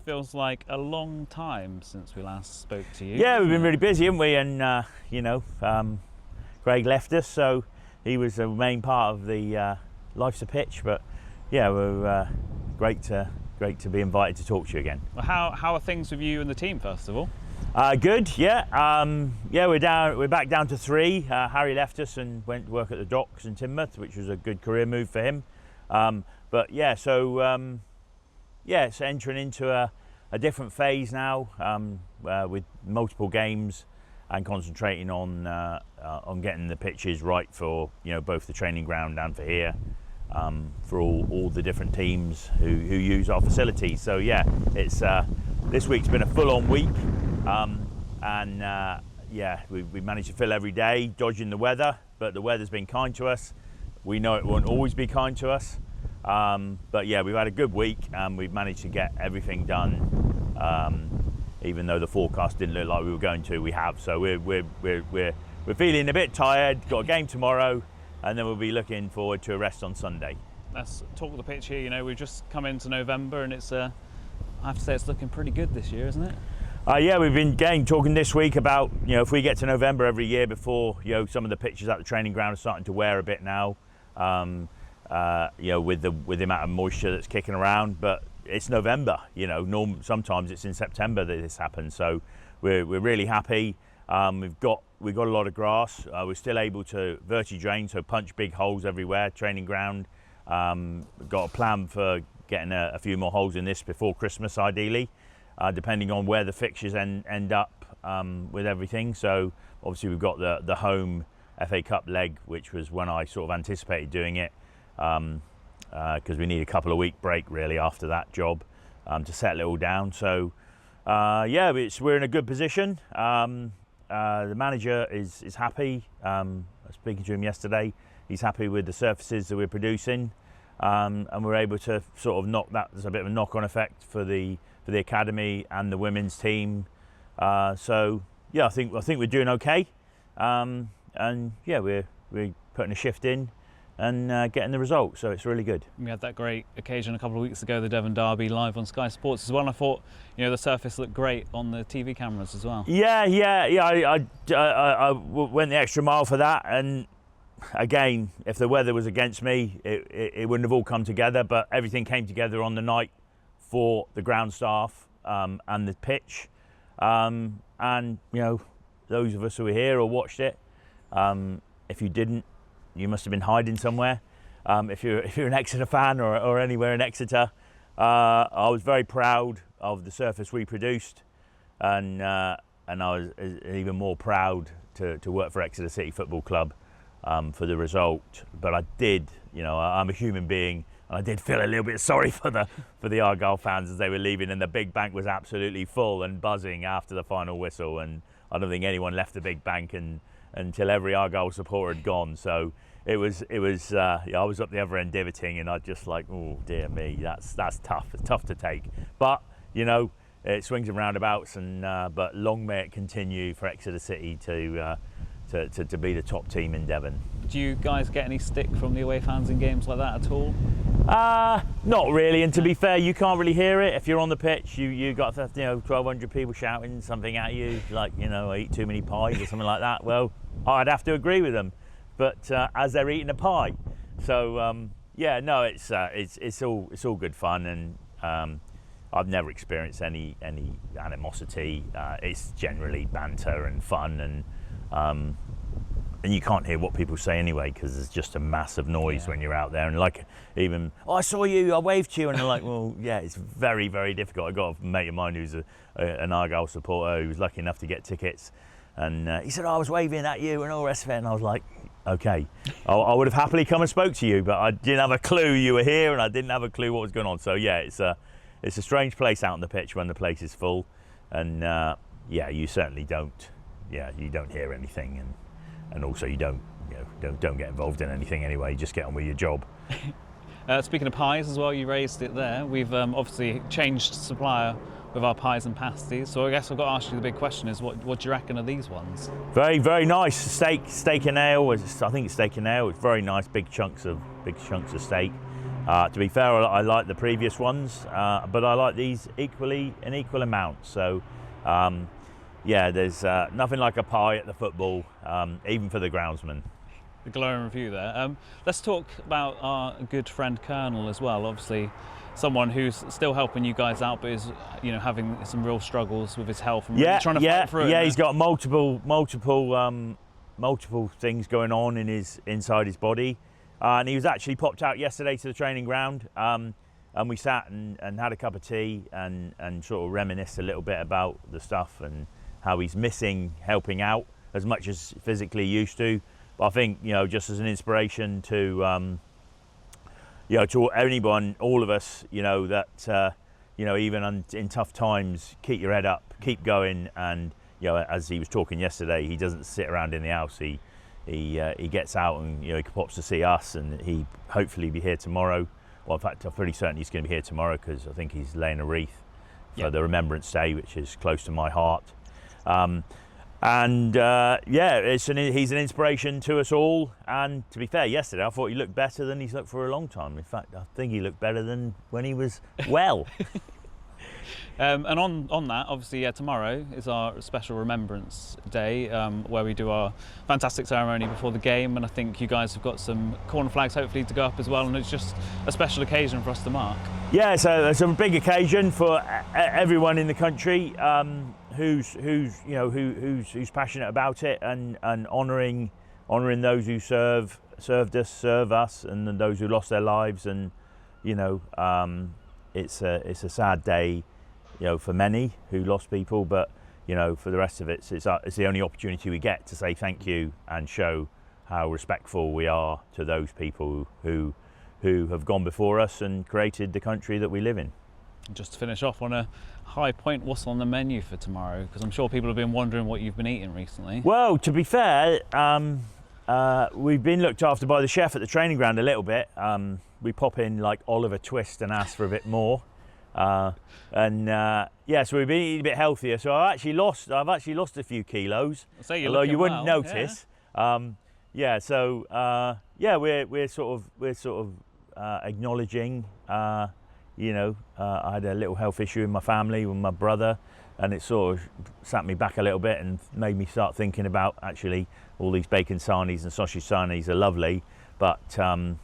feels like a long time since we last spoke to you. Yeah, we've been really busy, haven't we? And Craig left us, so he was the main part of the Life's a Pitch. But yeah, we're great to be invited to talk to you again. Well, how are things with you and the team, first of all? Good, yeah. We're back down to 3. Harry left us and went to work at the docks in Teignmouth, which was a good career move for him. But yeah, so it's entering into a different phase now, with multiple games and concentrating on getting the pitches right for both the training ground and for here, for all the different teams who use our facilities. So yeah, it's this week's been a full-on week, we managed to fill every day, dodging the weather, but the weather's been kind to us. We know it won't always be kind to us, but yeah, we've had a good week and we've managed to get everything done. Even though the forecast didn't look like we were going to, we have. So we're feeling a bit tired. Got a game tomorrow, and then we'll be looking forward to a rest on Sunday. Let's talk the pitch here. We've just come into November, and it's I have to say it's looking pretty good this year, isn't it? Yeah, we've been talking this week about if we get to November every year before some of the pitches at the training ground are starting to wear a bit now. With the amount of moisture that's kicking around, but it's November. Sometimes it's in September that this happens. So we're really happy. We've got a lot of grass. We're still able to verti-drain, so punch big holes everywhere. Training ground. We've got a plan for getting a few more holes in this before Christmas, ideally, depending on where the fixtures end up with everything. So obviously we've got the home FA Cup leg, which was when I sort of anticipated doing it, because we need a couple of week break really after that job to settle it all down. So we're in a good position. The manager is happy. I was speaking to him yesterday. He's happy with the surfaces that we're producing, and we're able to sort of knock that. There's a bit of a knock-on effect for the academy and the women's team. So yeah, I think we're doing okay. And yeah, we're putting a shift in and getting the results, so it's really good. We had that great occasion a couple of weeks ago, the Devon Derby, live on Sky Sports as well. And I thought, the surface looked great on the TV cameras as well. Yeah. I went the extra mile for that, and again, if the weather was against me, it wouldn't have all come together. But everything came together on the night for the ground staff and the pitch, and those of us who were here or watched it. If you didn't, you must have been hiding somewhere. If you're an Exeter fan or anywhere in Exeter, I was very proud of the surface we produced, and I was even more proud to work for Exeter City Football Club for the result. But I did, I'm a human being, and I did feel a little bit sorry for the Argyle fans as they were leaving, and the Big Bank was absolutely full and buzzing after the final whistle, and I don't think anyone left the Big Bank until every Argyle supporter had gone. So it was I was up the other end divoting, and I just like, oh dear me, that's tough. It's tough to take, but it swings and roundabouts, and but long may it continue for Exeter City to be the top team in Devon. Do you guys get any stick from the away fans in games like that at all? Not really, and to be fair, you can't really hear it. If you're on the pitch, you got 1,200 people shouting something at you, like I eat too many pies or something like that. Well, I'd have to agree with them, but as they're eating a pie. So it's all good fun, and I've never experienced any animosity. It's generally banter and fun, and you can't hear what people say anyway, because there's just a massive noise when you're out there. And like, even, I saw you, I waved to you, and they're like, well, yeah, it's very, very difficult. I got a mate of mine who's an Argyle supporter who was lucky enough to get tickets, and he said, I was waving at you and all the rest of it, and I was like, okay, I would have happily come and spoke to you, but I didn't have a clue you were here, and I didn't have a clue what was going on. So yeah, it's a strange place out on the pitch when the place is full, and you certainly don't hear anything, and also you don't get involved in anything anyway. Just get on with your job. Speaking of pies as well, you raised it there. We've obviously changed supplier with our pies and pasties, so I guess I've got to ask you the big question is, what do you reckon of these ones? Very, very nice. Steak and ale. I think it's steak and ale. It's very nice, big chunks of steak. To be fair, I like the previous ones, but I like these equally in equal amounts. So yeah, there's nothing like a pie at the football, even for the groundsman. The glowing review there. Let's talk about our good friend Colonel as well. Obviously, someone who's still helping you guys out, but is having some real struggles with his health and really trying to fight through it. Yeah, he's got multiple things going on inside his body, and he was actually popped out yesterday to the training ground, and we sat and had a cup of tea and sort of reminisced a little bit about the stuff and how he's missing helping out as much as physically used to. But I think, just as an inspiration to, to anyone, all of us, that, even in tough times, keep your head up, keep going. And, as he was talking yesterday, he doesn't sit around in the house. He gets out and, he pops to see us, and he hopefully be here tomorrow. Well, in fact, I'm pretty certain he's going to be here tomorrow, because I think he's laying a wreath for the Remembrance Day, which is close to my heart. He's an inspiration to us all. And to be fair, yesterday I thought he looked better than he's looked for a long time. In fact, I think he looked better than when he was well. And on that, obviously, tomorrow is our special Remembrance Day, where we do our fantastic ceremony before the game. And I think you guys have got some corner flags hopefully to go up as well. And it's just a special occasion for us to mark. Yeah, so it's a big occasion for everyone in the country. Who's passionate about it and honouring those who served us, and those who lost their lives. And it's a sad day, for many who lost people, but for the rest of it, it's the only opportunity we get to say thank you and show how respectful we are to those people who have gone before us and created the country that we live in. Just to finish off on a high point, what's on the menu for tomorrow? Because I'm sure people have been wondering what you've been eating recently. Well, to be fair, we've been looked after by the chef at the training ground a little bit. We pop in like Oliver Twist and ask for a bit more. So we've been eating a bit healthier. So I've actually lost a few kilos. Although you wouldn't notice. Yeah. We're sort of acknowledging. I had a little health issue in my family with my brother, and it sort of sat me back a little bit and made me start thinking about actually all these bacon sarnies and sausage sarnies are lovely, but Chaz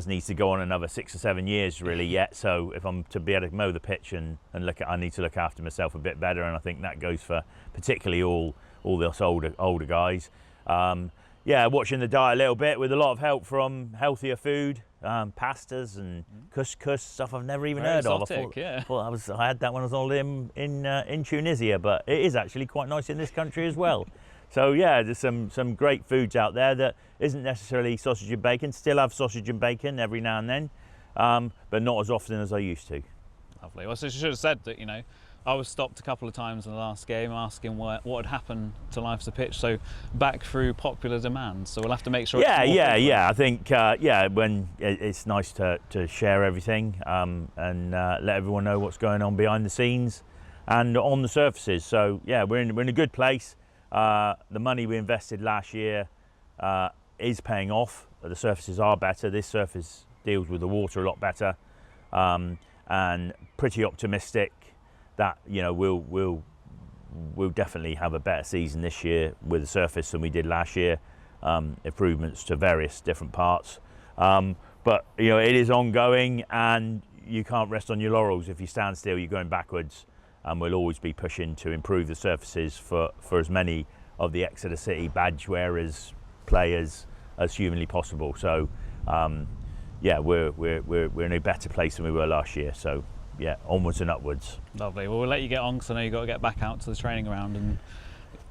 needs to go on another 6 or 7 years really yet. So if I'm to be able to mow the pitch and I need to look after myself a bit better, and I think that goes for particularly all those older guys. Watching the diet a little bit with a lot of help from healthier food. Pastas and couscous, stuff I've never even heard of. I had that when I was all in Tunisia, but it is actually quite nice in this country as well. So yeah, there's some great foods out there that isn't necessarily sausage and bacon. Still have sausage and bacon every now and then, but not as often as I used to. Lovely. Well, so you should have said that, I was stopped a couple of times in the last game asking what had happened to Life's a Pitch, so back through popular demand. So we'll have to make sure. I think when it's nice to share everything and let everyone know what's going on behind the scenes and on the surfaces. So yeah, we're in a good place. The money we invested last year is paying off. The surfaces are better. This surface deals with the water a lot better, and pretty optimistic that we'll definitely have a better season this year with the surface than we did last year. Improvements to various different parts, but it is ongoing, and you can't rest on your laurels. If you stand still, you're going backwards, and we'll always be pushing to improve the surfaces for as many of the Exeter City badge wearers, players as humanly possible. So we're in a better place than we were last year. So yeah, onwards and upwards. Lovely. Well, we'll let you get on, because I know you've got to get back out to the training ground, and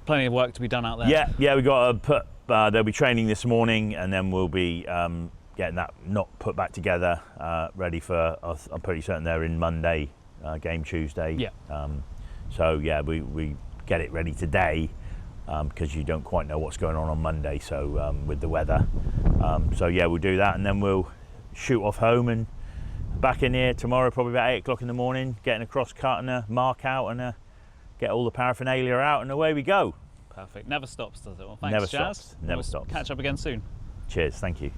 plenty of work to be done out there. Yeah, we've got to put, they'll be training this morning, and then we'll be getting that not put back together, ready for, I'm pretty certain they're in Monday, game Tuesday. Yeah. We get it ready today, because you don't quite know what's going on Monday, so with the weather. We'll do that, and then we'll shoot off home and back in here tomorrow, probably about 8 o'clock in the morning, getting a cross cut and a mark out, and get all the paraphernalia out, and away we go. Perfect. Never stops, does it? Well, thanks, Chaz. Never stops. Catch up again soon. Cheers. Thank you.